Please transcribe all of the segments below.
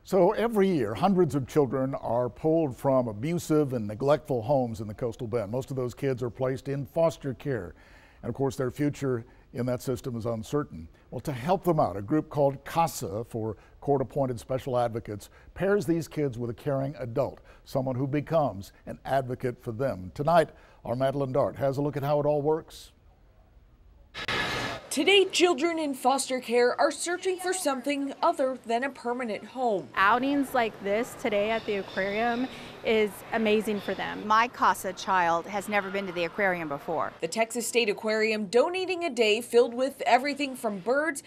So every year, hundreds of children are pulled from abusive and neglectful homes in the coastal bend. Most of those kids are placed in foster care. And of course, their future in that system is uncertain. Well, to help them out, a group called CASA, for court-appointed special advocates, pairs these kids with a caring adult, someone who becomes an advocate for them. Tonight, our Madeline Dart has a look at how it all works. Today, children in foster care are searching for something other than a permanent home. Outings like this today at the aquarium is amazing for them. My CASA child has never been to the aquarium before. The Texas State Aquarium donating a day filled with everything from birds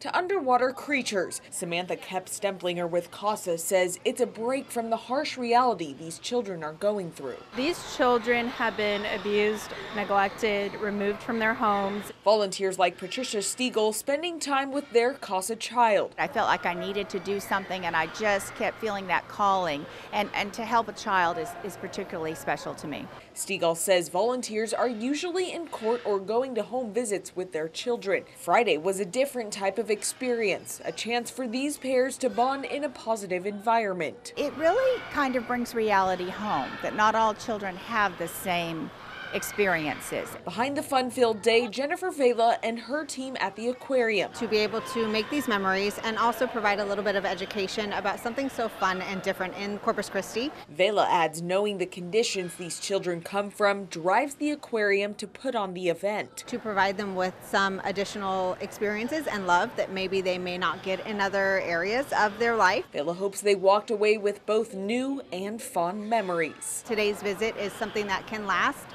to underwater creatures. Samantha Kep Stemplinger with CASA says it's a break from the harsh reality these children are going through. These children have been abused, neglected, removed from their homes. Volunteers like Patricia Stiegel spending time with their CASA child. I felt like I needed to do something, and I just kept feeling that calling. And to help a child is particularly special to me. Stiegel says volunteers are usually in court or going to home visits with their children. Friday was a different type of experience, a chance for these pairs to bond in a positive environment. It really kind of brings reality home, that not all children have the same experiences. Behind the fun-filled day, Jennifer Vela and her team at the aquarium. To be able to make these memories and also provide a little bit of education about something so fun and different in Corpus Christi. Vela adds knowing the conditions these children come from drives the aquarium to put on the event. To provide them with some additional experiences and love that maybe they may not get in other areas of their life. Vela hopes they walked away with both new and fond memories. Today's visit is something that can last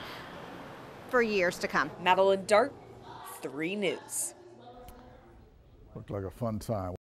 for years to come. Madeline Dart, 3 News. Looked like a fun time.